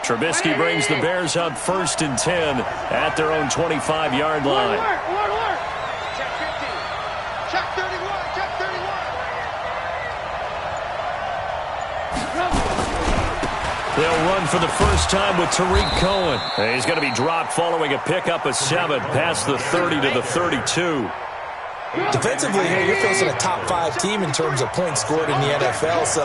Trubisky brings the Bears up 1st and 10 at their own 25-yard line. Check 50. Check 31. Check 31. They'll run for the first time with Tariq Cohen. He's going to be dropped following a pickup of 7 past the 30 to the 32. Defensively here, you're facing a top 5 team in terms of points scored in the NFL. So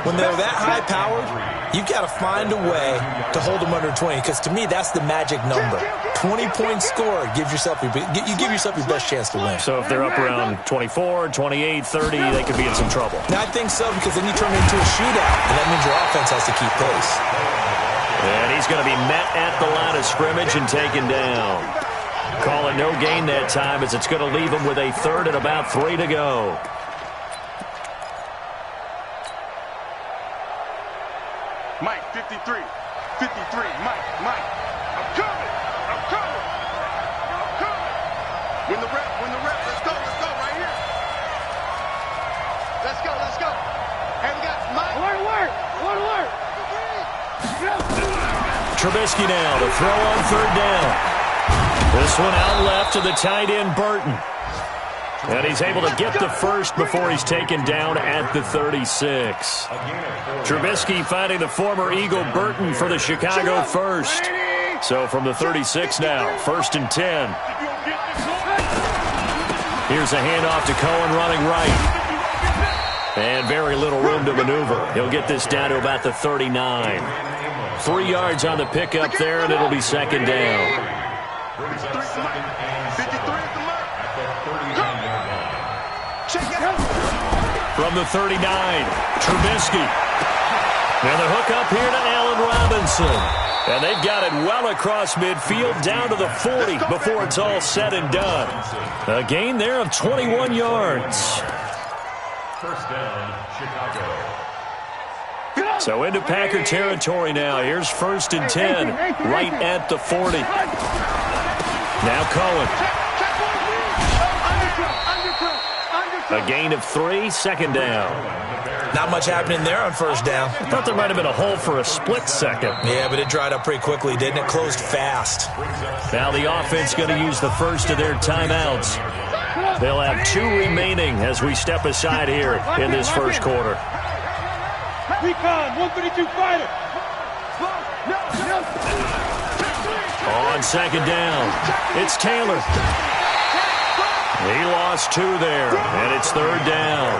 when they're that high-powered, you've got to find a way to hold them under 20. Because to me, that's the magic number. 20 points scored gives yourself you give yourself your best chance to win. So if they're up around 24, 28, 30, they could be in some trouble. Now, I think so, because then you turn it into a shootout, and that means your offense has to keep pace. And he's going to be met at the line of scrimmage and taken down. Call it no gain that time, as it's going to leave him with a 3rd and about 3 to go. Mike, 53. 53. Mike. I'm coming. When the rep. Let's go right here. Let's go. And we got Mike. Alert. Trubisky now to throw on 3rd down. This one out left to the tight end, Burton. And he's able to get the first before he's taken down at the 36. Trubisky finding the former Eagle Burton for the Chicago first. So from the 36 now, 1st and 10. Here's a handoff to Cohen running right. And very little room to maneuver. He'll get this down to about the 39. 3 yards on the pickup there, and it'll be 2nd down. From the 39, Trubisky. And the hook up here to Allen Robinson. And they've got it well across midfield down to the 40 before it's all said and done. A gain there of 21 yards. 1st down, Chicago. So into Packer territory now. Here's 1st and 10, right at the 40. Now Cohen. A gain of 3, 2nd down. Not much happening there on 1st down. I thought there might have been a hole for a split second. Yeah, but it dried up pretty quickly, didn't it? Closed fast. Now the offense going to use the first of their timeouts. They'll have 2 remaining as we step aside here in this first quarter. Recon, 132 fighter. On 2nd down, it's Taylor. He lost 2 there, and it's 3rd down.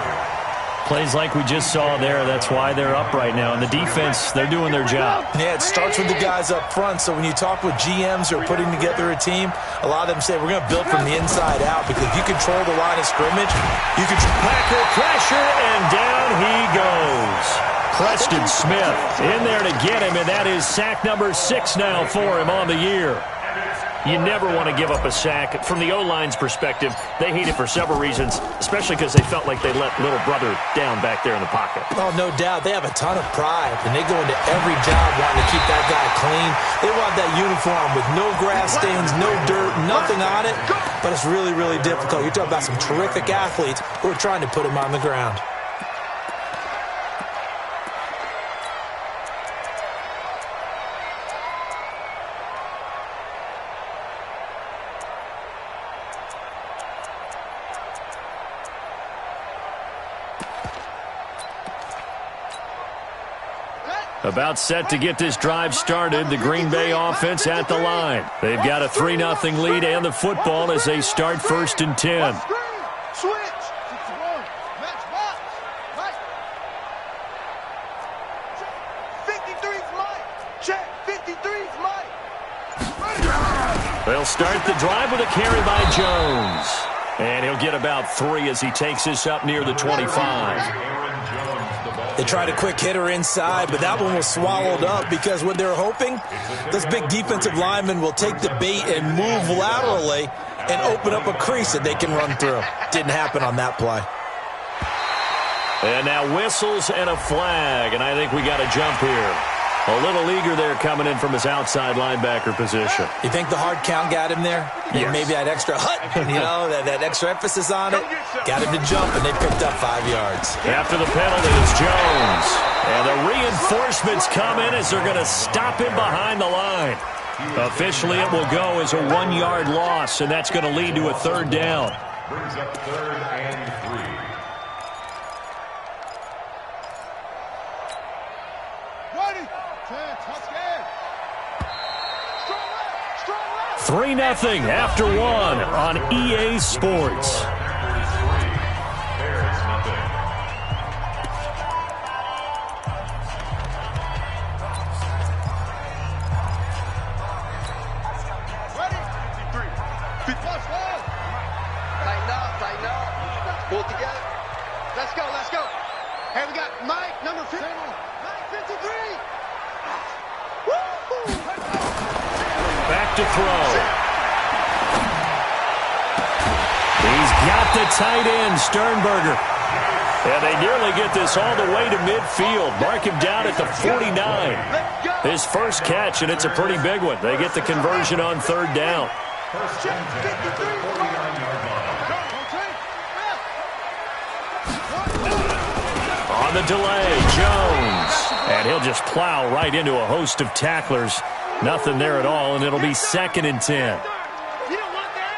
Plays like we just saw there, that's why they're up right now. And the defense, they're doing their job. Yeah, it starts with the guys up front. So when you talk with GMs who are putting together a team, a lot of them say, we're going to build from the inside out, because if you control the line of scrimmage, you can... Packer pressure, and down he goes. Preston Smith in there to get him, and that is sack number 6 now for him on the year. You never want to give up a sack. From the O-line's perspective, they hate it for several reasons, especially because they felt like they let little brother down back there in the pocket. Oh, no doubt. They have a ton of pride, and they go into every job wanting to keep that guy clean. They want that uniform with no grass stains, no dirt, nothing on it, but it's really, really difficult. You're talking about some terrific athletes who are trying to put him on the ground. About set to get this drive started, the Green Bay offense at the line. They've got a 3-0 lead and the football as they start 1st and 10. Switch. Check. 53's Mike. They'll start the drive with a carry by Jones. And he'll get about 3 as he takes this up near the 25. They tried a quick hitter inside, but that one was swallowed up because what they're hoping, this big defensive lineman will take the bait and move laterally and open up a crease that they can run through. Didn't happen on that play. And now whistles and a flag, and I think we got a jump here. A little eager there coming in from his outside linebacker position. You think the hard count got him there? Yes. Maybe that extra that extra emphasis on it. Got him to jump, and they picked up 5 yards. After the penalty is Jones. And the reinforcements come in as they're going to stop him behind the line. Officially, it will go as a 1-yard loss, and that's going to lead to a third down. Brings up 3rd and 3. Ready. 10, touchdown. 3-0 after 1 on EA Sports. Bears nothing. Ready. 53. Touchdown. Tighten up. Pull it together. Let's go. Hey, we got Mike, number 50. Mike, 53. Woo! Back to throw. He's got the tight end, Sternberger. And they nearly get this all the way to midfield. Mark him down at the 49. His first catch, and it's a pretty big one. They get the conversion on 3rd down. First and 10 at the 49-yard line. On the delay, Jones. And he'll just plow right into a host of tacklers. Nothing there at all, and it'll be 2nd and 10. You don't want that?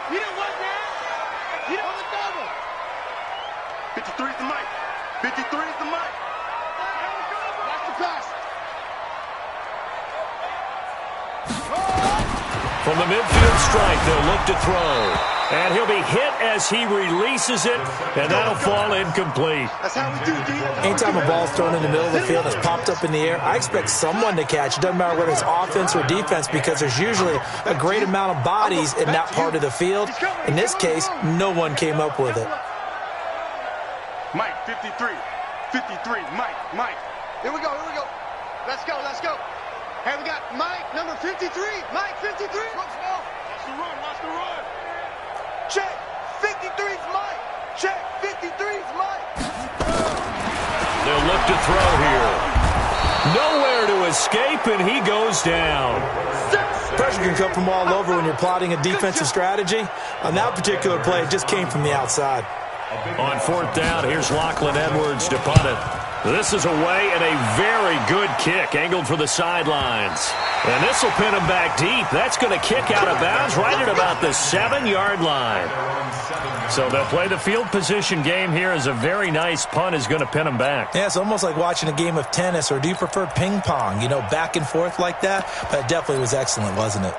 You don't want that? You don't want the double. 53 is the mic. 53 is the mic. That's the pass. From the midfield strike, they'll look to throw. And he'll be hit as he releases it, and that'll fall incomplete. That's how we do, D. Anytime a ball's thrown in the middle of the field that's popped up in the air, I expect someone to catch. It doesn't matter whether it's offense or defense, because there's usually a great amount of bodies in that part of the field. In this case, no one came up with it. Mike, 53. 53, Mike. Here we go. Let's go. Hey, we got Mike, number 53. Mike, 53. Watch the run. Check, 53's Mike. Check, 53's Mike. They'll look to throw here. Nowhere to escape, and he goes down. Pressure can come from all over when you're plotting a defensive strategy. On that particular play, it just came from the outside. On 4th down, here's Lachlan Edwards to punt it. This is away and a very good kick, angled for the sidelines. And this will pin him back deep. That's going to kick out of bounds right at about the 7-yard line. So they'll play the field position game here as a very nice punt is going to pin him back. Yeah, it's almost like watching a game of tennis, or do you prefer ping pong? You know, back and forth like that? But it definitely was excellent, wasn't it?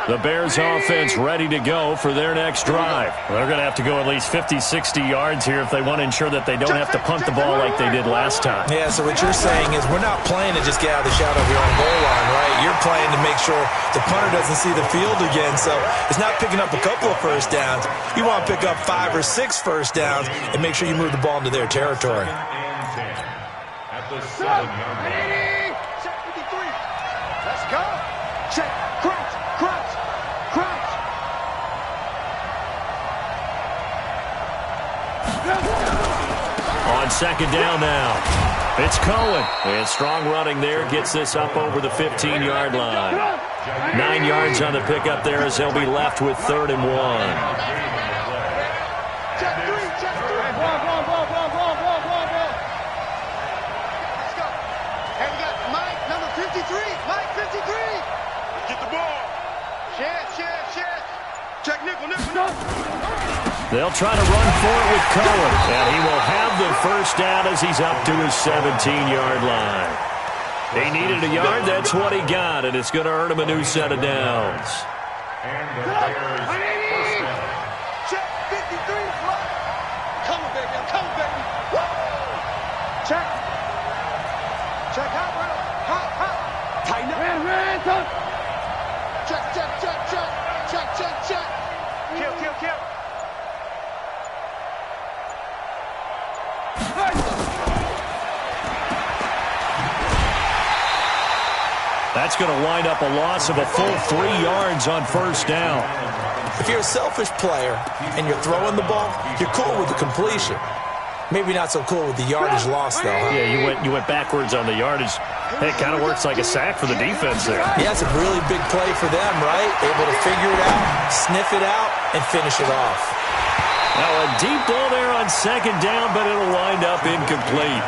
The Bears offense ready to go for their next drive. They're going to have to go at least 50, 60 yards here if they want to ensure that they don't have to punt the ball like they did last time. Yeah, so what you're saying is we're not playing to just get out of the shadow of your own goal line, right? You're playing to make sure the punter doesn't see the field again. So it's not picking up a couple of first downs. You want to pick up 5 or 6 first downs and make sure you move the ball into their territory. At the 7-yard line. Check, 53. Let's go. Check, crouch. On 2nd down now, it's Cohen. And strong running there gets this up over the 15-yard line. 9 yards on the pickup there as they'll be left with 3rd and 1. Check 3. Let's go. Hey, we got Mike, number 53. Mike, 53. Get the ball. Check. Check, nickel. They'll try to run for it with Cohen, and he will have the first down as he's up to his 17-yard line. He needed a yard, that's what he got, and it's going to earn him a new set of downs. And the Bears first down. Check, 53 is mine. Come on, baby. Woo! Check. Hot. Tighten up. Check. Kill. That's going to wind up a loss of a full 3 yards on first down. If you're a selfish player and you're throwing the ball, you're cool with the completion. Maybe not so cool with the yardage loss, though. Huh? Yeah, you went backwards on the yardage. Hey, it kind of works like a sack for the defense there. Yeah, it's a really big play for them, right? Able to figure it out, sniff it out, and finish it off. Now a deep ball there on second down, but it'll wind up incomplete.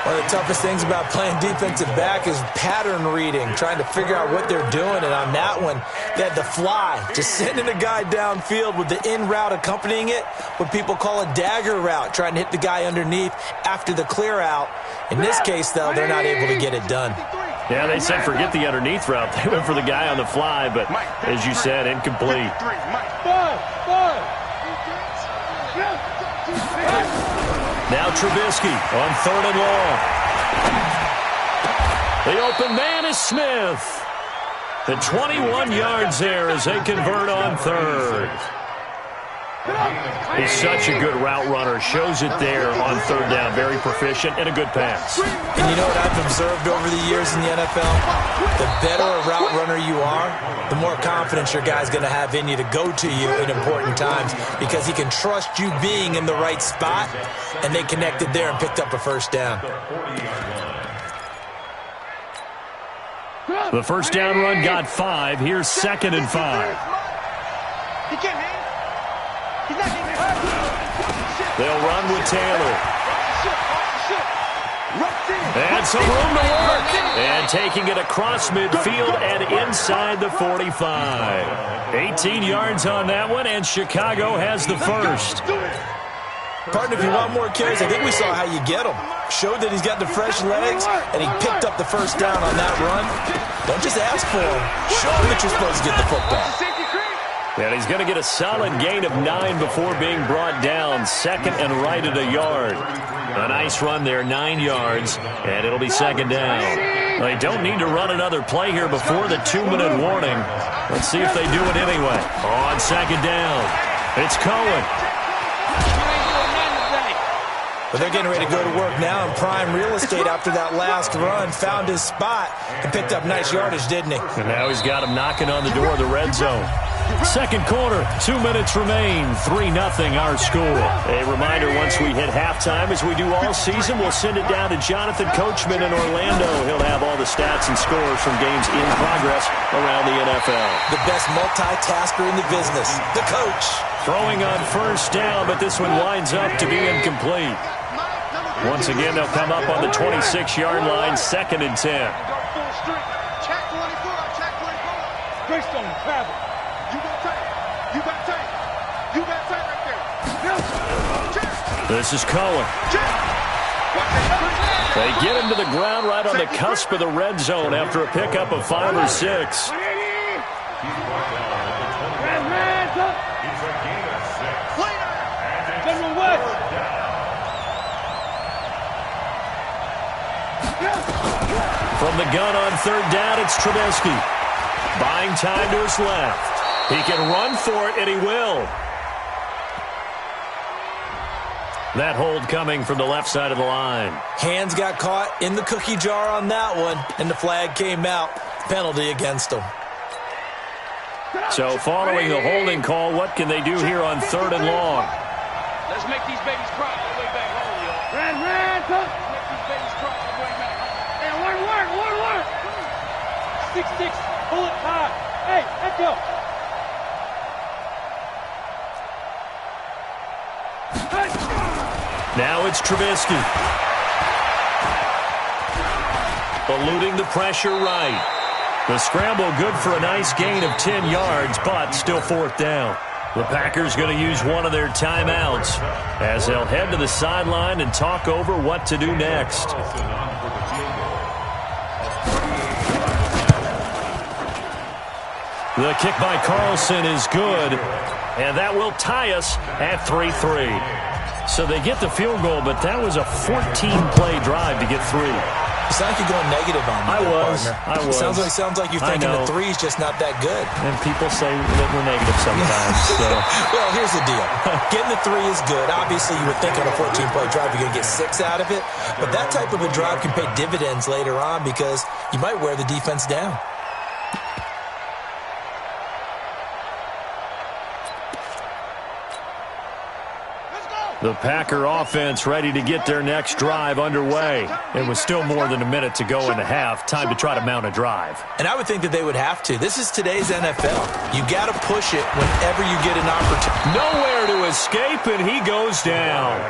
One of the toughest things about playing defensive back is pattern reading, trying to figure out what they're doing. And on that one, they had the fly, just sending a guy downfield with the in route accompanying it, what people call a dagger route, trying to hit the guy underneath after the clear out. In this case, though, they're not able to get it done. Yeah, they said forget the underneath route. They went for the guy on the fly, but as you said, incomplete. Now Trubisky on 3rd and long. The open man is Smith. The 21 yards there as they convert on 3rd. He's such a good route runner. Shows it there on 3rd down. Very proficient and a good pass. And you know what I've observed over the years in the NFL? The better a route runner you are, the more confidence your guy's going to have in you to go to you in important times because he can trust you being in the right spot, and they connected there and picked up a 1st down. The 1st down run got 5. Here's 2nd and 5. He can't hang. He's not getting hurt. They'll run with Taylor. And some room to work. And taking it across midfield and inside the 45. 18 yards on that one, and Chicago has the 1st. Partner, if you want more carries, I think we saw how you get him. Showed that he's got the fresh legs, and he picked up the 1st down on that run. Don't just ask for him. Show him that you're supposed to get the football. And he's going to get a solid gain of 9 before being brought down. 2nd and right at a yard. A nice run there, 9 yards, and it'll be 2nd down. They don't need to run another play here before the 2-minute warning. Let's see if they do it anyway. On 2nd down, it's Cohen. But they're getting ready to go to work now in prime real estate after that last run. Found his spot and picked up nice yardage, didn't he? And now he's got him knocking on the door of the red zone. 2nd quarter, 2 minutes remain, 3-0 our score. A reminder, once we hit halftime, as we do all season, we'll send it down to Jonathan Coachman in Orlando. He'll have all the stats and scores from games in progress around the NFL. The best multitasker in the business, the coach. Throwing on 1st down, but this one winds up to be incomplete. Once again, they'll come up on the 26-yard line, 2nd and 10. Check 24, check 24. Great stone, travel. You got tight. You got tight. You got tight right there. This is Cohen. They get him to the ground right on the cusp of the red zone after a pickup of 5 or 6. From the gun on 3rd down, it's Trubisky. Buying time to his left. He can run for it, and he will. That hold coming from the left side of the line. Hands got caught in the cookie jar on that one, and the flag came out. Penalty against him. So following the holding call, what can they do here on 3rd and long? Let's make these babies cry all the way back home, y'all. Red, Make these babies cry all the way back home. Hey, one word. 6-6, pull it high. Hey, let's go. Now it's Trubisky. Eluding the pressure right. The scramble good for a nice gain of 10 yards, but still 4th down. The Packers going to use one of their timeouts as they'll head to the sideline and talk over what to do next. The kick by Carlson is good, and that will tie us at 3-3. So they get the field goal, but that was a 14-play drive to get 3. You sound like you're going negative on me. I was. Sounds like you're thinking the 3's just not that good. And people say that we're negative sometimes. So. Well, here's the deal. Getting the 3 is good. Obviously, you would think on a 14-play drive you're going to get 6 out of it. But that type of a drive can pay dividends later on because you might wear the defense down. The Packer offense ready to get their next drive underway. It was still more than a minute to go in the half. Time to try to mount a drive. And I would think that they would have to. This is today's NFL. You got to push it whenever you get an opportunity. Nowhere to escape, and he goes down.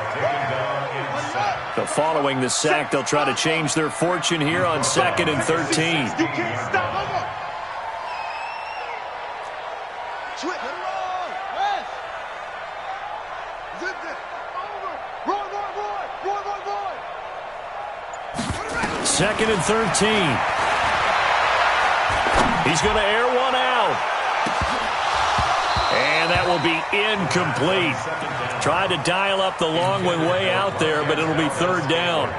Following the sack, they'll try to change their fortune here on 2nd and 13. You can't stop. Switch. Zip this. Roy. 2nd and 13. He's going to air one out. And that will be incomplete. Tried to dial up the long one way out there, but it'll be 3rd down.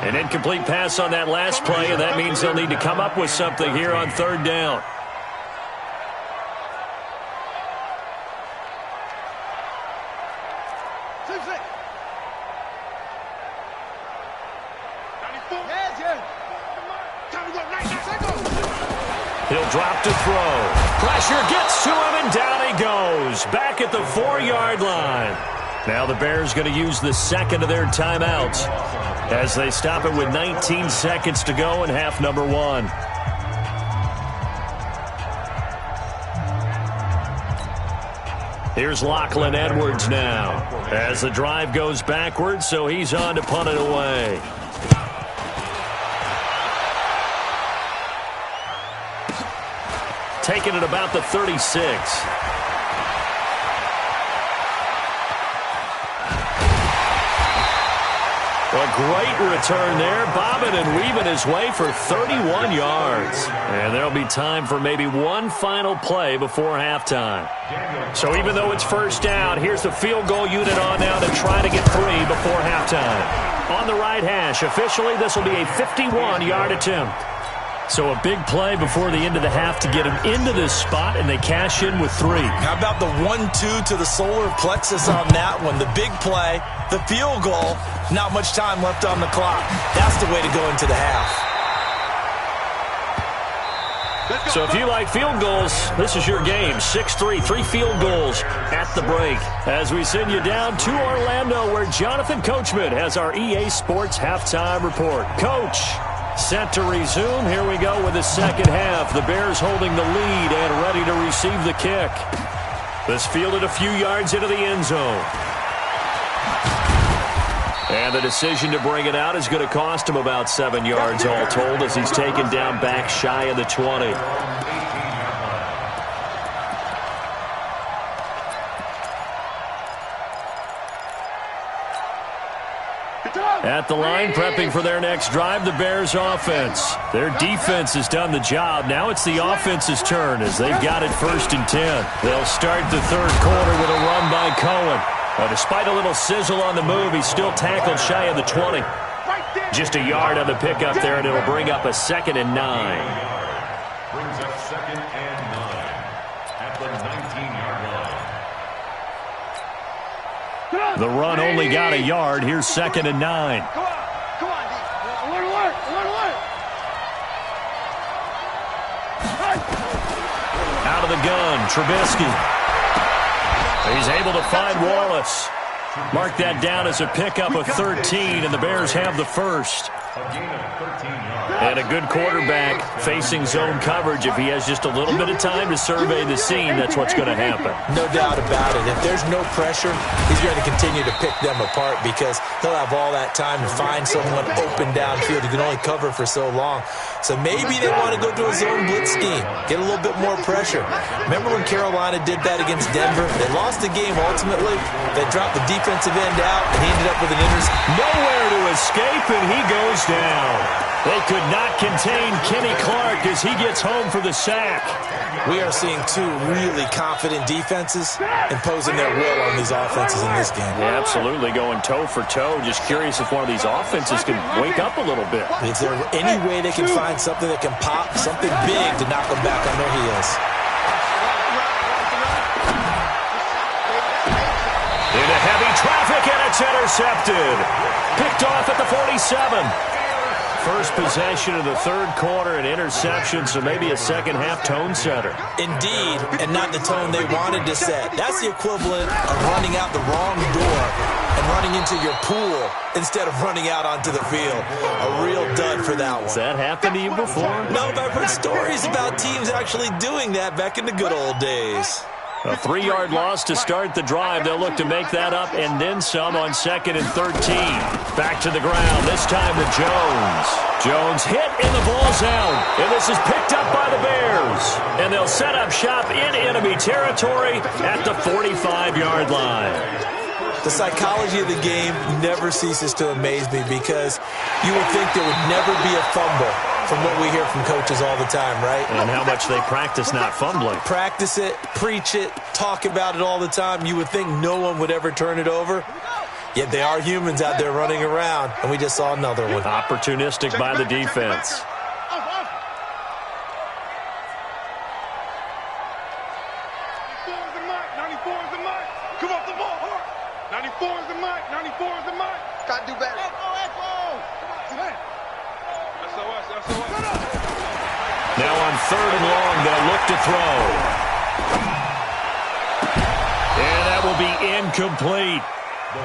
An incomplete pass on that last play, and that means they'll need to come up with something here on 3rd down. He'll drop to throw. Pressure gets to him, and down he goes. Back at the 4-yard line. Now the Bears going to use the second of their timeouts as they stop it with 19 seconds to go in half number 1. Here's Lachlan Edwards now as the drive goes backwards, so he's on to punt it away. Taking it about the 36. A great return there, bobbing and weaving his way for 31 yards. And there'll be time for maybe one final play before halftime. So even though it's 1st down, here's the field goal unit on now to try to get 3 before halftime. On the right hash, officially this will be a 51-yard attempt. So a big play before the end of the half to get him into this spot, and they cash in with 3. How about the 1-2 to the solar plexus on that one? The big play, the field goal, not much time left on the clock. That's the way to go into the half. So if you like field goals, this is your game. 6-3, 3 field goals at the break. As we send you down to Orlando, where Jonathan Coachman has our EA Sports halftime report. Coach, set to resume. Here we go with the second half. The Bears holding the lead and ready to receive the kick. This fielded a few yards into the end zone. And the decision to bring it out is going to cost him about 7 yards all told as he's taken down back shy of the 20. At the line, prepping for their next drive, the Bears offense. Their defense has done the job. Now it's the offense's turn as they've got it 1st and 10. They'll start the 3rd quarter with a run by Cohen. Despite a little sizzle on the move, he's still tackled shy of the 20. Just a yard on the pickup there, and it'll bring up a 2nd and 9. Brings up 2nd and 9 at the 19-yard line. The run only got a yard. Here's 2nd and 9. Come on. Alert. Out of the gun, Trubisky. He's able to find Wallace. Mark that down as a pickup of 13, and the Bears have the first. And a good quarterback facing zone coverage. If he has just a little bit of time to survey the scene, that's what's going to happen. No doubt about it. If there's no pressure, he's going to continue to pick them apart because he'll have all that time to find someone open downfield. He can only cover for so long. So maybe they want to go to a zone blitz scheme, get a little bit more pressure. Remember when Carolina did that against Denver? They lost the game ultimately. They dropped the defensive end out, and he ended up with an interception. Nowhere to escape, and he goes down. They could not contain Kenny Clark as he gets home for the sack. We are seeing 2 really confident defenses imposing their will on these offenses in this game. Yeah, absolutely, going toe for toe. Just curious if one of these offenses can wake up a little bit. Is there any way they can find something that can pop, something big to knock them back on their heels? Into heavy traffic, and it's intercepted. Picked off at the 47. First possession of the third quarter, an interception, so maybe a second-half tone setter. Indeed, and not the tone they wanted to set. That's the equivalent of running out the wrong door and running into your pool instead of running out onto the field. A real dud for that one. Has that happened to you before? No, but I've heard stories about teams actually doing that back in the good old days. A 3-yard loss to start the drive. They'll look to make that up and then some on 2nd and 13. Back to the ground, this time to Jones. Jones hit and the ball's out. And this is picked up by the Bears. And they'll set up shop in enemy territory at the 45-yard line. The psychology of the game never ceases to amaze me because you would think there would never be a fumble from what we hear from coaches all the time, right? And how much they practice not fumbling. Practice it, preach it, talk about it all the time. You would think no one would ever turn it over. Yet they are humans out there running around, and we just saw another one. Opportunistic by the defense. 94 is the mic. 94 is the mic. Got to do better. Now on 3rd and long, they'll look to throw. And that will be incomplete.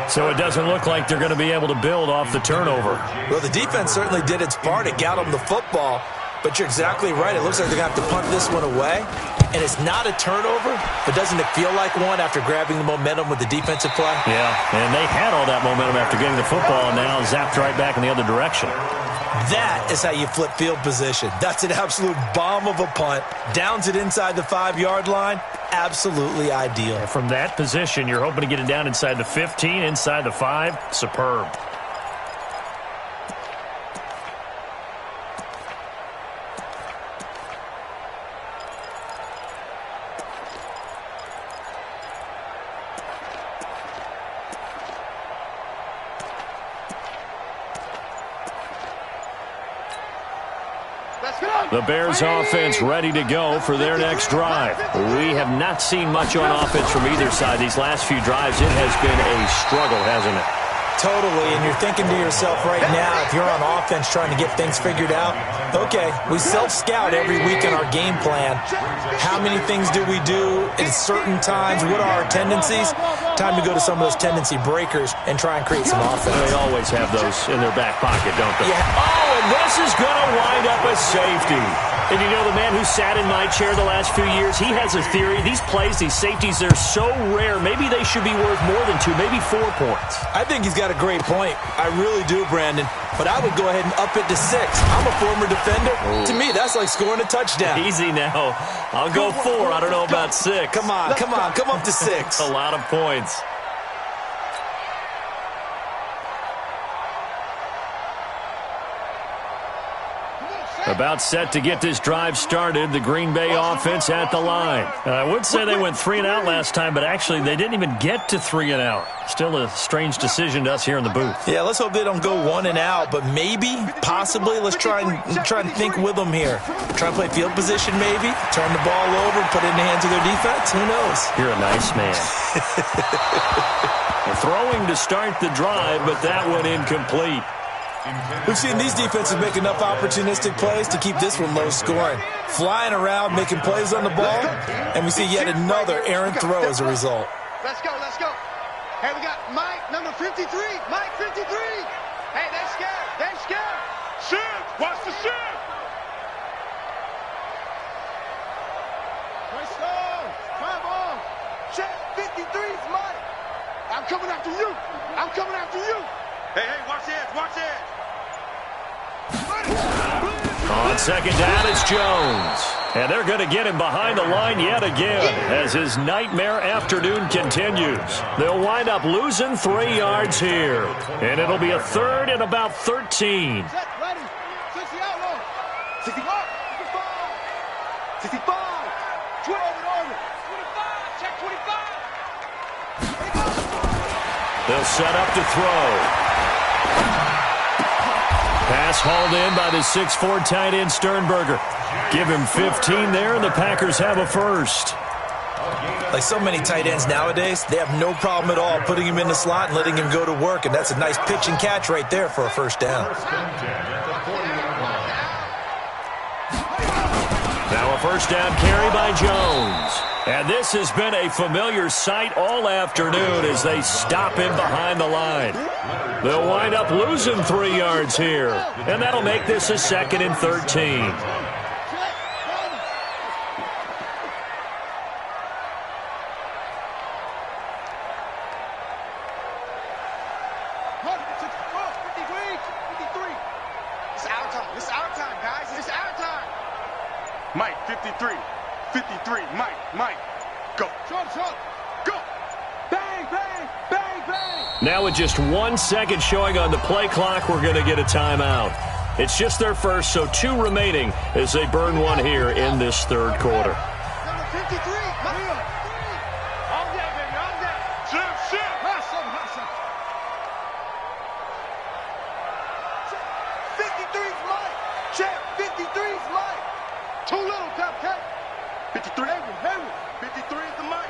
So it doesn't look like they're going to be able to build off the turnover. Well, the defense certainly did its part. It got them the football. But you're exactly right. It looks like they're going to have to punt this one away. And it's not a turnover, but doesn't it feel like one after grabbing the momentum with the defensive play? Yeah, and they had all that momentum after getting the football and now zapped right back in the other direction. That is how you flip field position. That's an absolute bomb of a punt. Downs it inside the 5-yard line. Absolutely ideal. From that position, you're hoping to get it down inside the 15, inside the 5. Superb. The Bears offense ready to go for their next drive. We have not seen much on offense from either side. These last few drives, it has been a struggle, hasn't it? Totally, and you're thinking to yourself right now, if you're on offense trying to get things figured out, okay, we self-scout every week in our game plan. How many things do we do at certain times? What are our tendencies? Time to go to some of those tendency breakers and try and create some offense. They always have those in their back pocket, don't they? Yeah. Oh, and this is going to wind up a safety. And you know, the man who sat in my chair the last few years, he has a theory. These plays, these safeties, they're so rare. Maybe they should be worth more than 2, maybe 4 points. I think he's got a great point. I really do, Brandon. But I would go ahead and up it to 6. I'm a former defender. Ooh. To me, that's like scoring a touchdown. Easy now. I'll go 4. I don't know about 6. Come on. Come up to 6. A lot of points. About set to get this drive started, the Green Bay offense at the line. I would say they went 3 and out last time, but actually they didn't even get to 3 and out. Still a strange decision to us here in the booth. Yeah, let's hope they don't go 1 and out, but maybe, possibly, let's try and think with them here. Try and play field position maybe, turn the ball over, put it in the hands of their defense. Who knows? You're a nice man. Throwing to start the drive, but that one incomplete. We've seen these defenses make enough opportunistic plays to keep this one low scoring. Flying around, making plays on the ball, and we see yet another errant throw as a result. Let's go. Hey, we got Mike, number 53. Mike, 53. Hey, they're scared. Shift. Watch the shift. Nice on. Come on. Check 53's Mike. I'm coming after you. Hey, watch it. On second down, it's Jones. And they're going to get him behind the line yet again as his nightmare afternoon continues. They'll wind up losing 3 yards here. And it'll be a 3rd and about 13. Set, ready. 60 out long. 65. 65. 12 and over. 25. Check 25. They'll set up to throw. Pass hauled in by the 6'4" tight end Sternberger. Give him 15 there, and the Packers have a first. Like so many tight ends nowadays, they have no problem at all putting him in the slot and letting him go to work, and that's a nice pitch and catch right there for a first down. first down carry by Jones. And this has been a familiar sight all afternoon as they stop him behind the line. They'll wind up losing 3 yards here, and that'll make this a 2nd and 13. Mike, 53. 53. Mike. Go. Go. Bang, bang, bang, bang. Now with just 1 second showing on the play clock, we're going to get a timeout. It's just their first, so 2 remaining as they burn one here in this third quarter. Number 53. Mike. On deck, baby. On deck. Shift. Hustle. 53's Mike. Check. 53's Mike. Too little, Cupcake. 53. Henry. 53 is the Mike.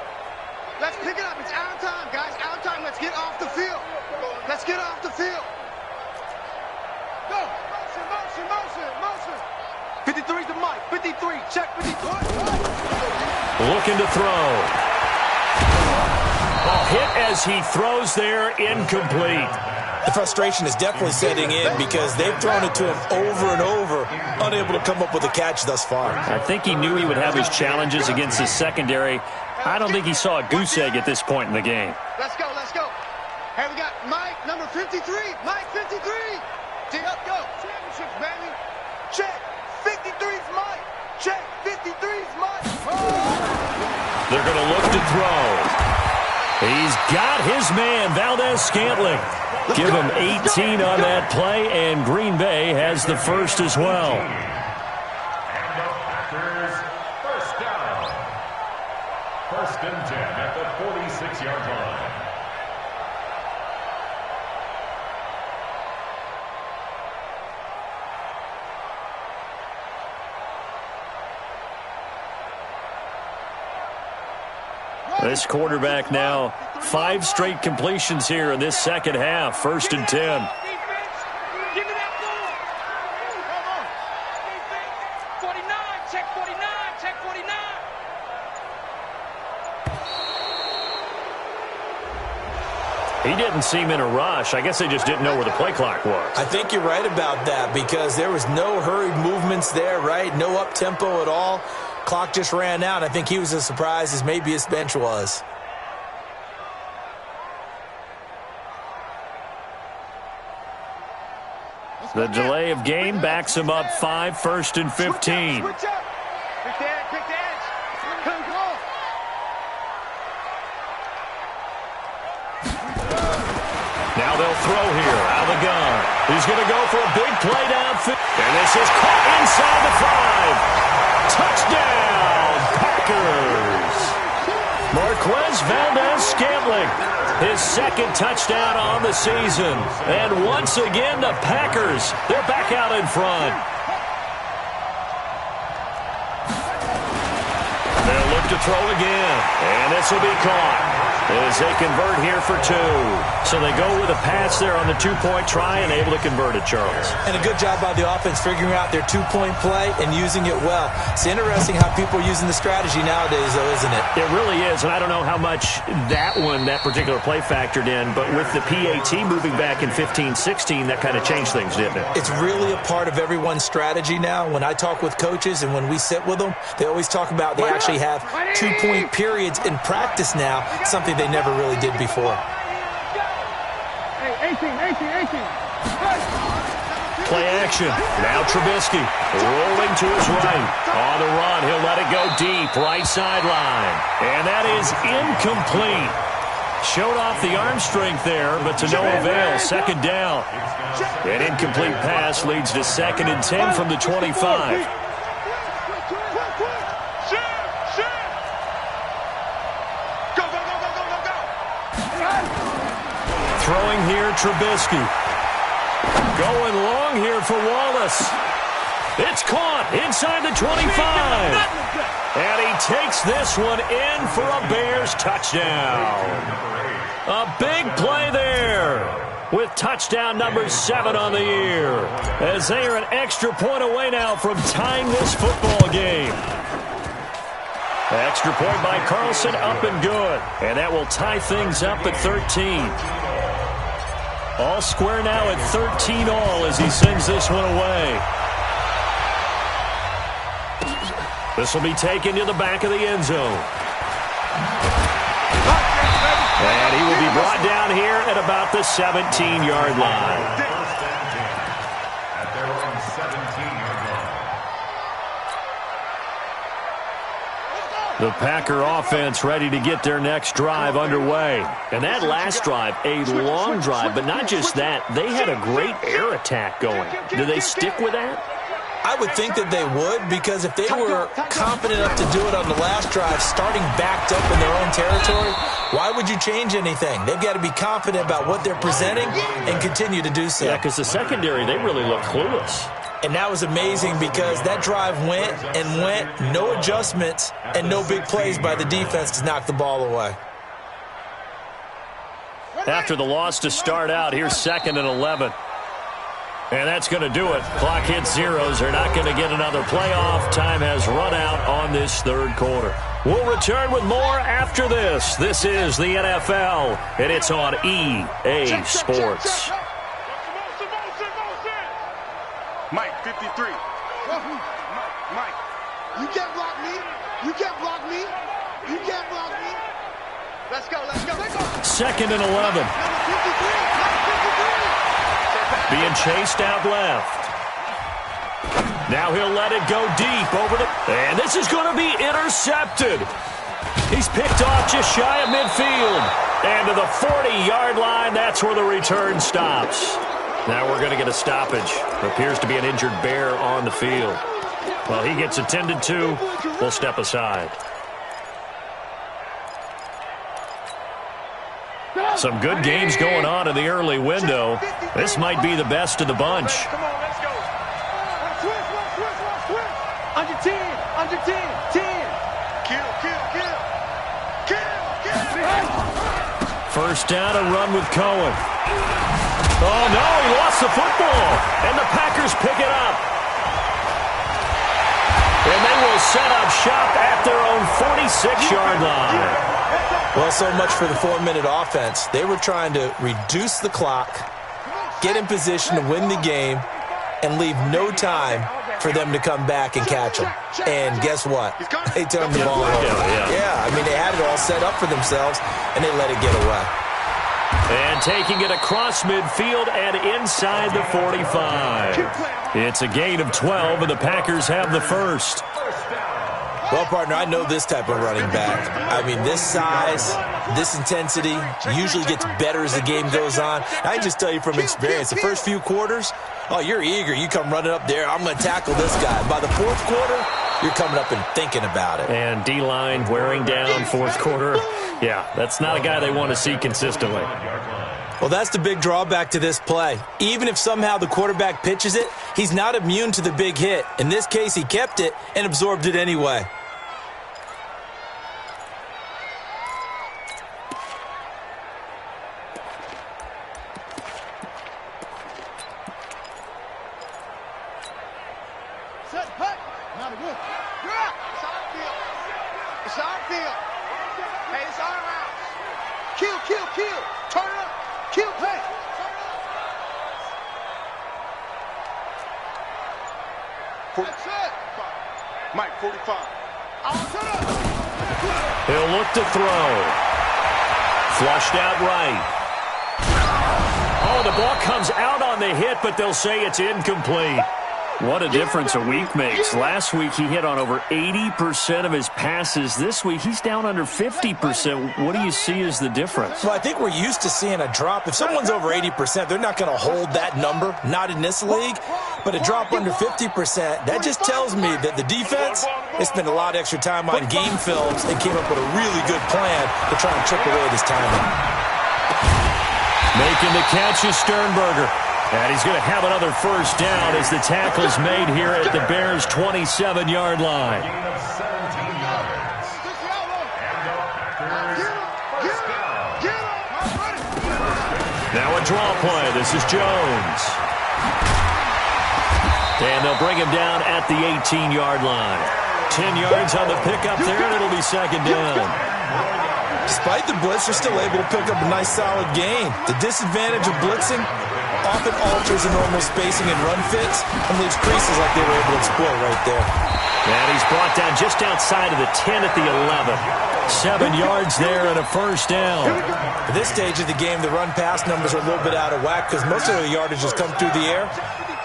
Let's pick it up. It's our time, guys. Our time. Let's get off the field. Let's get off the field. Go. Motion. 53 is the Mike. 53. Check 53. Looking to throw. A hit as he throws there, incomplete. The frustration is definitely setting in because they've thrown it to him over and over, unable to come up with a catch thus far. I think he knew he would have his challenges against his secondary. I don't think he saw a goose egg at this point in the game. Let's go. Hey, we got Mike, number 53. Mike, 53. Dig up, go. Championships, baby. Check. 53's Mike. Check. 53's Mike. They're going to look to throw. He's got his man, Valdes-Scantling. Give him 18 on that play, and Green Bay has the first as well. And the Packers first down. 1st and 10 at the 46-yard line. This quarterback now 5 straight completions here in this second half. 1st and 10. Give me that ball. 49. Check 49. Check 49. He didn't seem in a rush. I guess they just didn't know where the play clock was. I think you're right about that because there was no hurried movements there, right? No up-tempo at all. Clock just ran out. I think he was as surprised as maybe his bench was. The delay of game backs him up 5, 1st and 15. Quick the edge. Come on. Now they'll throw here out of the gun. He's going to go for a big play downfield. And this is caught inside the 5. Touchdown, Packers. Marquez Valdes-Scantling, his 2nd touchdown on the season. And once again, the Packers, they're back out in front. They'll look to throw again, and this will be caught as they convert here for 2. So they go with a pass there on the 2-point try and able to convert it, Charles. And a good job by the offense figuring out their 2-point play and using it well. It's interesting how people are using the strategy nowadays, though, isn't it? It really is, and I don't know how much that particular play factored in, but with the PAT moving back in 15-16, that kind of changed things, didn't it? It's really a part of everyone's strategy now. When I talk with coaches and when we sit with them, they always talk about they actually have 2-point periods in practice now, something they never really did before. Hey, 18. Play action. Now Trubisky rolling to his right. On the run, he'll let it go deep, right sideline. And that is incomplete. Showed off the arm strength there, but to no avail. 2nd down. An incomplete pass leads to 2nd and 10 from the 25. Throwing here, Trubisky. Going long here for Wallace. It's caught inside the 25. And he takes this one in for a Bears touchdown. A big play there with touchdown number 7 on the year. As they are an extra point away now from tying this football game. Extra point by Carlson, up and good. And that will tie things up at 13. All square now at 13 all as he sends this one away. This will be taken to the back of the end zone. And he will be brought down here at about the 17-yard line. At their own 17-yard line. The Packer offense ready to get their next drive underway. And that last drive, a long drive, but not just that. They had a great air attack going. Do they stick with that? I would think that they would, because if they were confident enough to do it on the last drive, starting backed up in their own territory, why would you change anything? They've got to be confident about what they're presenting and continue to do so. Yeah, because the secondary, they really look clueless. And that was amazing because that drive went and went, no adjustments and no big plays by the defense to knock the ball away. After the loss to start out, here's 2nd and 11. And that's going to do it. Clock hits zeros. They're not going to get another playoff. Time has run out on this third quarter. We'll return with more after this. This is the NFL, and it's on EA Sports. Mike, 53. Mike, you can't block me. You can't block me. You can't block me. Let's go, let's go, let's go. 2nd and 11. Number 53. Being chased out left. Now he'll let it go deep over the... And this is going to be intercepted. He's picked off just shy of midfield. And to the 40-yard line, that's where the return stops. Now we're going to get a stoppage. Appears to be an injured bear on the field. Well, he gets attended to. We'll step aside. Some good games going on in the early window. This might be the best of the bunch. Come on, let's go. Switch. Under 10, under 10, 10. Kill. First down, a run with Cohen. Oh, no, he lost the football. And the Packers pick it up. And they will set up shop at their own 46-yard line. Well, so much for the 4-minute offense. They were trying to reduce the clock, get in position to win the game, and leave no time for them to come back and catch them. And guess what? They turned the ball over. Yeah, I mean, they had it all set up for themselves, and they let it get away. And taking it across midfield and inside the 45. It's a gain of 12, and the Packers have the first. Well, partner, I know this type of running back. I mean, this size, this intensity usually gets better as the game goes on. I can just tell you from experience, the first few quarters, oh, you're eager. You come running up there, I'm going to tackle this guy. By the fourth quarter, you're coming up and thinking about it. And D-line wearing down fourth quarter. Yeah, that's not a guy they want to see consistently. Well, that's the big drawback to this play. Even if somehow the quarterback pitches it, he's not immune to the big hit. In this case, he kept it and absorbed it anyway. Set, hut. Not a good. It's our field. It's our field. Hey, it's our house. Kill. Turn it up. Kill, hey. That's it. Mike, 45. He'll look to throw. Flushed out right. Oh, the ball comes out on the hit, but they'll say it's incomplete. What a difference a week makes. Last week, he hit on over 80% of his passes. This week, he's down under 50%. What do you see as the difference? Well, I think we're used to seeing a drop. If someone's over 80%, they're not going to hold that number, not in this league. But a drop under 50%, that just tells me that the defense, they spent a lot of extra time on game films and came up with a really good plan to try and chip away this timing. Making the catch is Sternberger. And he's going to have another first down as the tackle's made here at the Bears' 27-yard line. Now a draw play. This is Jones. And they'll bring him down at the 18-yard line. 10 yards on the pickup there, and it'll be second down. Despite the blitz, they're still able to pick up a nice, solid gain. The disadvantage of blitzing often alters the normal spacing and run fits and leaves creases like they were able to exploit right there. And he's brought down just outside of the 10 at the 11. 7 yards there and a first down. At this stage of the game, the run-pass numbers are a little bit out of whack because most of the yardage has come through the air.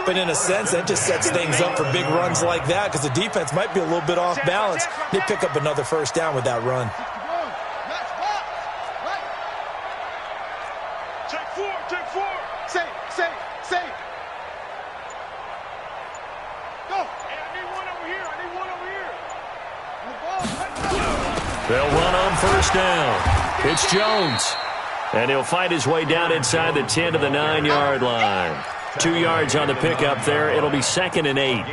But in a sense, that just sets things up for big runs like that because the defense might be a little bit off balance. They pick up another first down with that run. Take four. Save. Go. Hey, I need one over here. They'll run on first down. It's Jones. And he'll fight his way down inside the 10 to the 9-yard line. 2 yards on the pickup there. It'll be second and 8.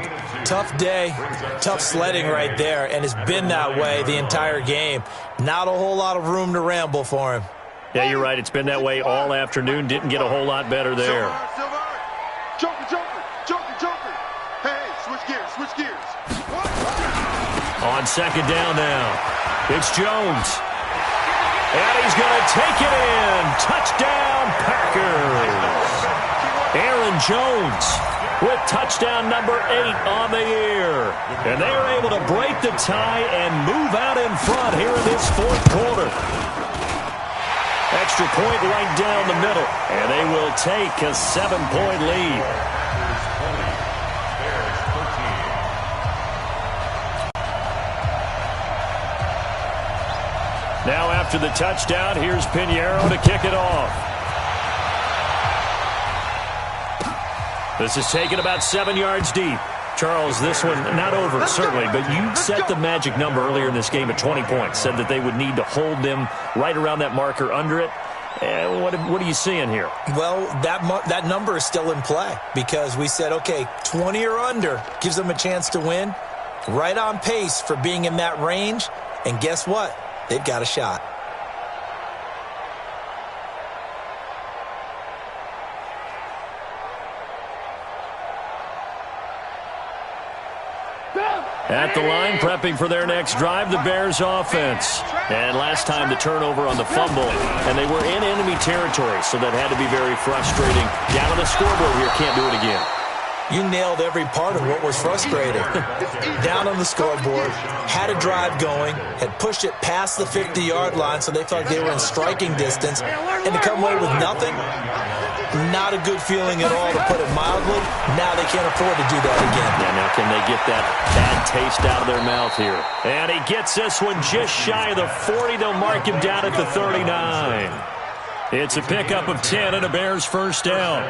Tough day, tough sledding right there, and it's been that way the entire game. Not a whole lot of room to ramble for him. Yeah, you're right. It's been that way all afternoon. Didn't get a whole lot better there. Joker. Hey, switch gears. On second down now. It's Jones. And he's going to take it in. Touchdown, Packers. Aaron Jones with touchdown number 8 on the year. And they are able to break the tie and move out in front here in this fourth quarter. Extra point right down the middle. And they will take a 7-point lead. Now after the touchdown, here's Pinheiro to kick it off. This is taken about 7 yards deep. Charles, this one not over, certainly, but you set the magic number earlier in this game at 20 points. Said that they would need to hold them right around that marker under it. What are you seeing here? Well, that number is still in play because we said, okay, 20 or under gives them a chance to win. Right on pace for being in that range. And guess what? They've got a shot. At the line, prepping for their next drive, the Bears offense. And last time the turnover on the fumble, and they were in enemy territory, so that had to be very frustrating. Down on the scoreboard here, can't do it again. You nailed every part of what was frustrating. Down on the scoreboard, had a drive going, had pushed it past the 50-yard line, so they felt they were in striking distance, and to come away with nothing, not a good feeling at all, to put it mildly. Now they can't afford to do that again. Yeah, now can they get that bad taste out of their mouth here? And he gets this one just shy of the 40. They'll mark him down at the 39. It's a pickup of 10 and a Bears first down.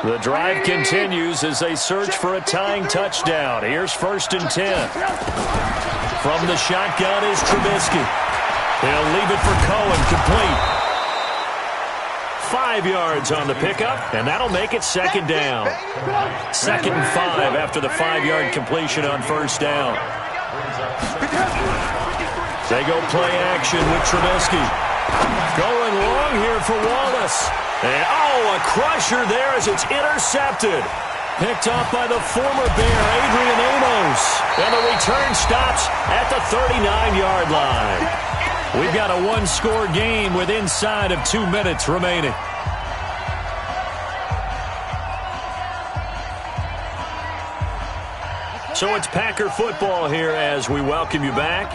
The drive continues as they search for a tying touchdown. Here's first and 10. From the shotgun is Trubisky. He'll leave it for Cohen, complete. 5 yards on the pickup, and that'll make it second down. Second and 5 after the 5-yard completion on first down. They go play action with Trubisky. Going long here for Wallace. And, a crusher there as it's intercepted. Picked off by the former Bear, Adrian Amos. And the return stops at the 39-yard line. We've got a one-score game with inside of 2 minutes remaining. So it's Packer football here as we welcome you back.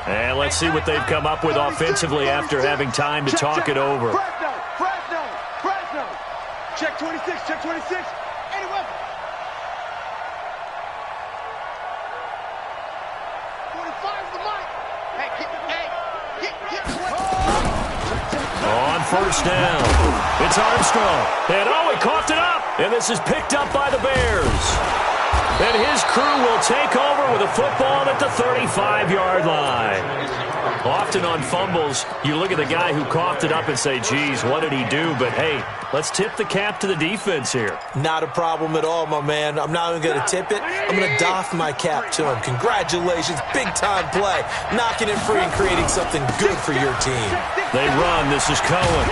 And let's see what they've come up with offensively after having time to talk it over. Fresno. Check 26. Any weapon. 45 the mic. On first down, it's Armstrong. And he coughed it up. And this is picked up by the Bears. And his crew will take over with a football at the 35-yard line. Often on fumbles, you look at the guy who coughed it up and say, geez, what did he do? But, hey, let's tip the cap to the defense here. Not a problem at all, my man. I'm not even going to tip it. I'm going to doff my cap to him. Congratulations. Big-time play. Knocking it free and creating something good for your team. They run. This is Cohen.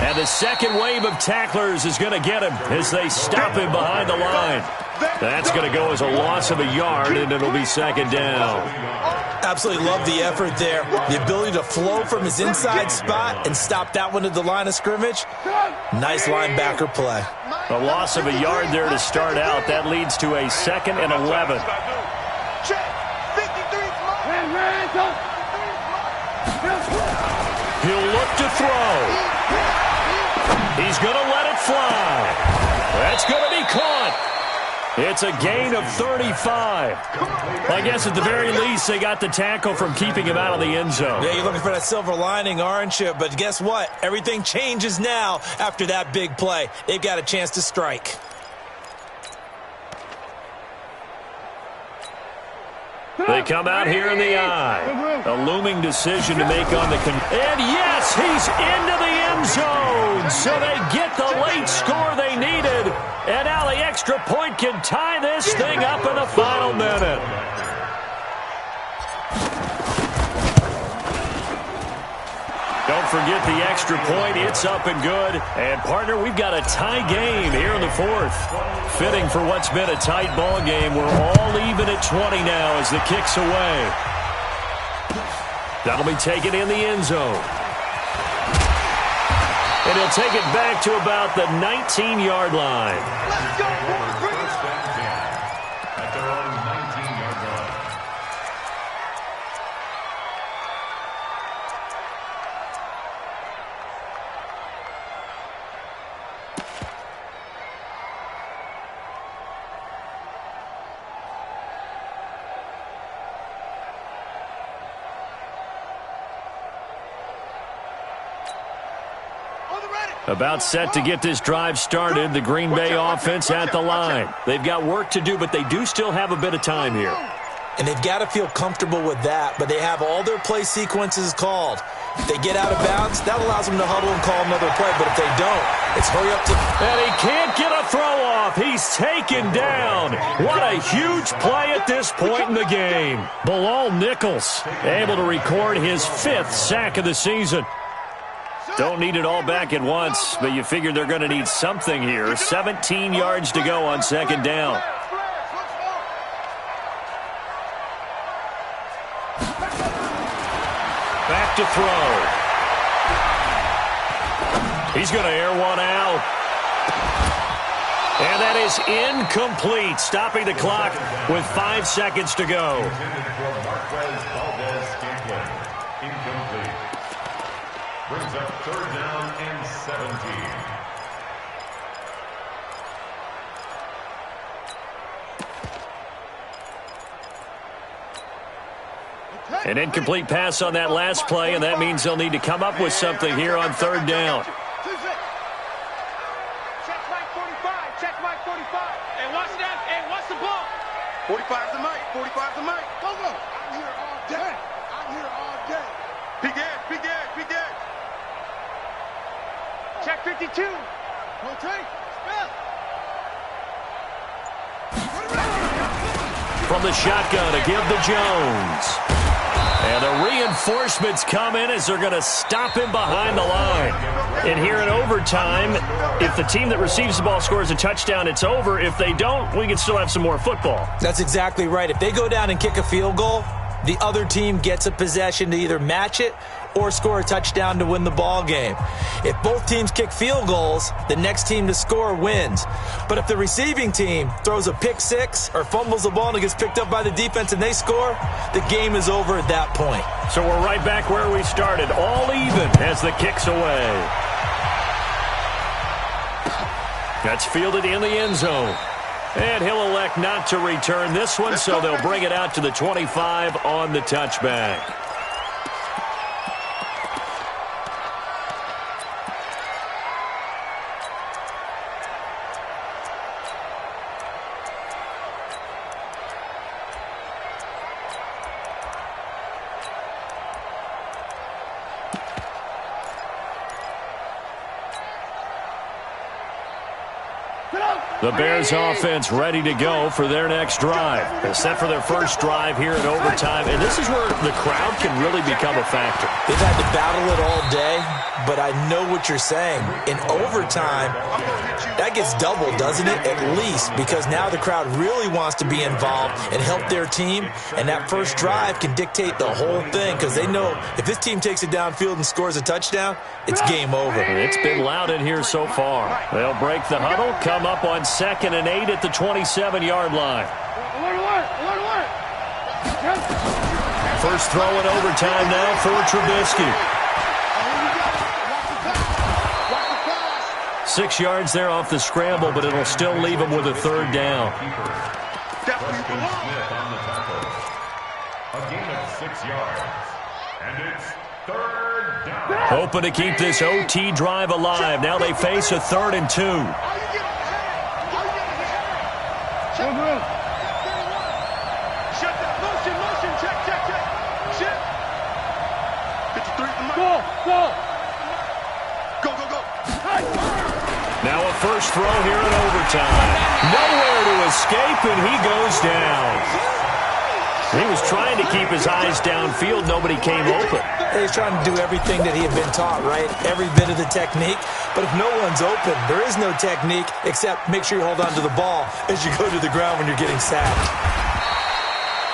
And the second wave of tacklers is going to get him as they stop him behind the line. That's going to go as a loss of a yard, and it'll be second down. Absolutely love the effort there. The ability to flow from his inside spot and stop that one at the line of scrimmage. Nice linebacker play. A loss of a yard there to start out. That leads to a 2nd and 11. He'll look to throw. He's going to let it fly. That's going to be caught. It's a gain of 35. I guess at the very least they got the tackle from keeping him out of the end zone. Yeah, you're looking for that silver lining, aren't you? But guess what? Everything changes now after that big play. They've got a chance to strike. They come out here in the eye. A looming decision to make on the... And yes, he's into the end zone. So they get the late score they needed. And now the extra point can tie this thing up in the final minute. Don't forget the extra point. It's up and good. And, partner, we've got a tie game here in the 4th. Fitting for what's been a tight ball game. We're all even at 20 now as the kick's away. That'll be taken in the end zone. And he'll take it back to about the 19-yard line. Let's go, boys. Bring it. At their own 19-yard line. About set to get this drive started. The Green Bay offense at the line. They've got work to do, but they do still have a bit of time here. And they've got to feel comfortable with that, but they have all their play sequences called. If they get out of bounds, that allows them to huddle and call another play, but if they don't, it's hurry up to... And he can't get a throw off. He's taken down. What a huge play at this point in the game. Bilal Nichols able to record his 5th sack of the season. Don't need it all back at once, but you figure they're going to need something here. 17 yards to go on 2nd down. Back to throw. He's going to air one out. And that is incomplete, stopping the clock with 5 seconds to go. Brings up 3rd down and 17. An incomplete pass on that last play, and that means they'll need to come up with something here on 3rd down. Check Mike 45. Check Mike 45. And watch that. And watch the ball. 45's the mic. 45's the mic. Go, go. I'm here all day. I'm here all day. Big edge, big edge, big edge. Check 52. From the shotgun to give to Jones. And the reinforcements come in as they're going to stop him behind the line. And here in overtime, if the team that receives the ball scores a touchdown, it's over. If they don't, we can still have some more football. That's exactly right. If they go down and kick a field goal, the other team gets a possession to either match it or score a touchdown to win the ball game. If both teams kick field goals, the next team to score wins. But if the receiving team throws a pick six or fumbles the ball and it gets picked up by the defense and they score, the game is over at that point. So we're right back where we started, all even as the kick's away. That's fielded in the end zone. And he'll elect not to return this one, so they'll bring it out to the 25 on the touchback. The Bears offense ready to go for their next drive. They're set for their first drive here in overtime, and this is where the crowd can really become a factor. They've had to battle it all day, but I know what you're saying. In overtime, that gets doubled, doesn't it? At least, because now the crowd really wants to be involved and help their team, and that first drive can dictate the whole thing because they know if this team takes it downfield and scores a touchdown, it's game over. It's been loud in here so far. They'll break the huddle, come up on 2nd and 8 at the 27-yard line. First throw in overtime now for Trubisky. 6 yards there off the scramble, but it'll still leave him with a 3rd down. A gain of 6 yards. And it's 3rd down. Hoping to keep this OT drive alive. Now they face a 3rd and 2. Now a first throw here in overtime. Nowhere to escape, and he goes down. He was trying to keep his eyes downfield. Nobody came open. He's trying to do everything that he had been taught, right? Every bit of the technique. But if no one's open, there is no technique except make sure you hold on to the ball as you go to the ground when you're getting sacked.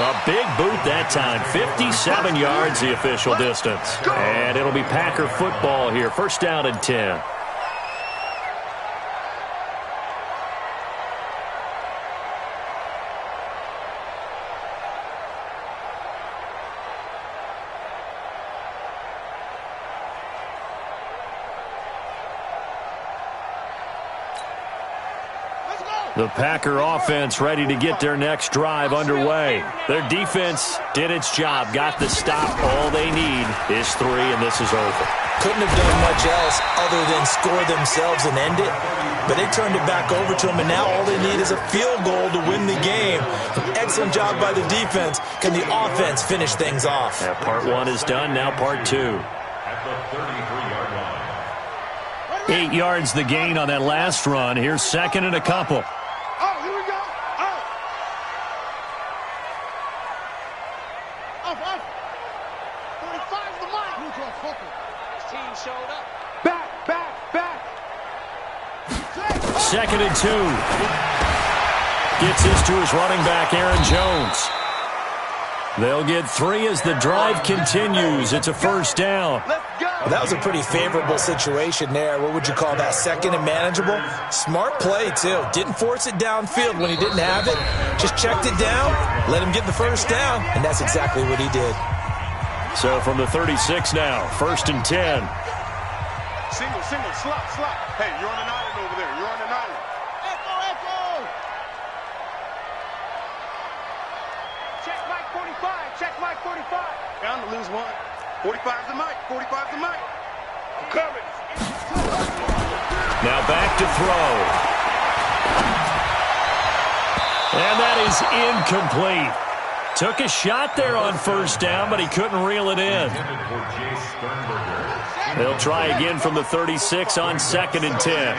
A big boot that time. 57 yards the official distance. And it'll be Packer football here. First down and 10. The Packer offense ready to get their next drive underway. Their defense did its job, got the stop. All they need is 3, and this is over. Couldn't have done much else other than score themselves and end it. But they turned it back over to them, and now all they need is a field goal to win the game. An excellent job by the defense. Can the offense finish things off? Yeah, part 1 is done, now part 2. At the 33-yard line. 8 yards the gain on that last run. Here's 2nd and a couple. Second and 2. Gets this to his running back, Aaron Jones. They'll get 3 as the drive continues. It's a first down. Well, that was a pretty favorable situation there. What would you call that? 2nd and manageable? Smart play, too. Didn't force it downfield when he didn't have it. Just checked it down, let him get the first down, and that's exactly what he did. So from the 36 now, 1st and 10. Single, slot. Hey, you're on an island over there. You're on an island. Echo! Check Mike 45. Check Mike 45. Bound to lose 1. 45's the mic. I'm coming. Now back to throw. And that is incomplete. Took a shot there on first down, but he couldn't reel it in. They'll try again from the 36 on 2nd and 10.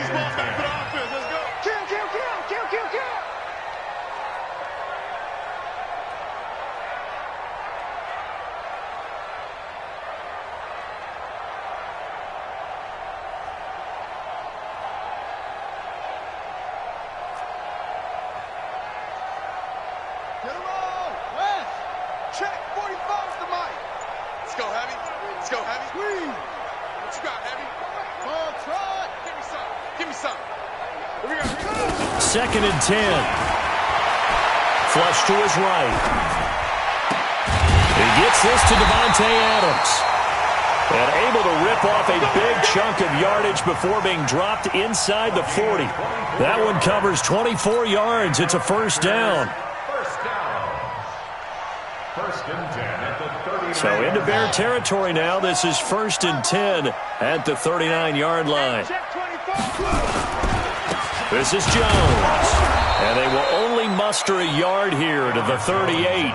Second and 10. Flush to his right. He gets this to Davante Adams. And able to rip off a big chunk of yardage before being dropped inside the 40. That one covers 24 yards. It's a first down. First and 10 at the 39. So into Bear territory now. This is 1st and 10 at the 39-yard line. This is Jones. And they will only muster a yard here to the 38.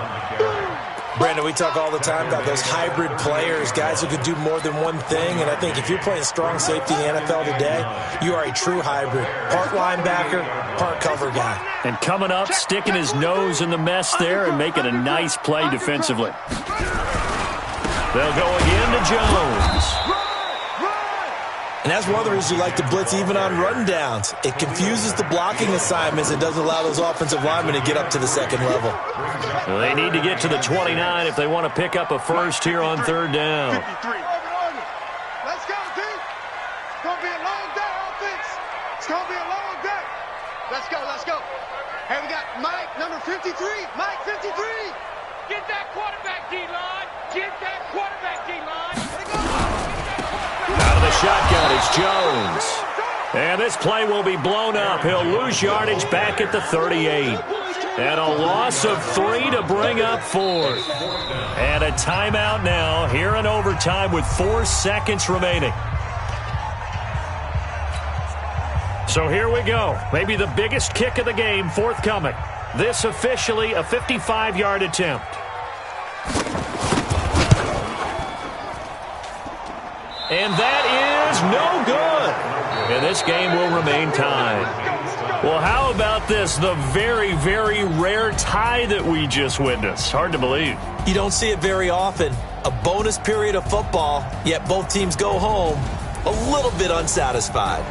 Brandon, we talk all the time about those hybrid players, guys who could do more than one thing. And I think if you're playing strong safety in the NFL today, you are a true hybrid. Part linebacker, part cover guy. And coming up, sticking his nose in the mess there and making a nice play defensively. They'll go again to Jones. And that's one of the reasons you like to blitz even on rundowns. It confuses the blocking assignments and doesn't allow those offensive linemen to get up to the second level. Well, they need to get to the 29 if they want to pick up a first here on third down. 53. Let's go, D. It's going to be a long day, offense. It's going to be a long day. Let's go, let's go. Hey, we got Mike, number 53. Mike, 53. Get that quarterback, D-line. Get that quarterback, D-line. Out of the shotgun, it's Jones. And this play will be blown up. He'll lose yardage back at the 38. And a loss of 3 to bring up 4th. And a timeout now here in overtime with 4 seconds remaining. So here we go. Maybe the biggest kick of the game forthcoming. This officially a 55-yard attempt. And that is no good. And this game will remain tied. Well, how about this? The very, very rare tie that we just witnessed. Hard to believe. You don't see it very often. A bonus period of football, yet both teams go home a little bit unsatisfied.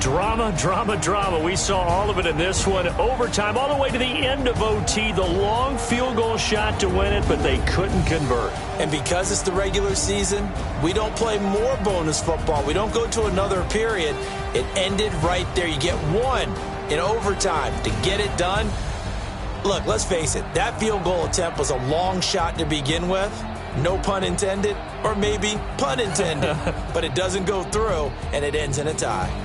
Drama, drama, drama. We saw all of it in this one. Overtime, all the way to the end of OT. The long field goal shot to win it, but they couldn't convert. And because it's the regular season, we don't play more bonus football. We don't go to another period. It ended right there. You get one in overtime to get it done. Look, let's face it. That field goal attempt was a long shot to begin with. No pun intended, or maybe pun intended. But it doesn't go through, and it ends in a tie.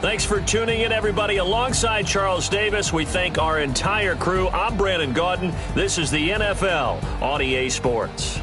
Thanks for tuning in, everybody. Alongside Charles Davis, we thank our entire crew. I'm Brandon Gaudin. This is the NFL on EA Sports.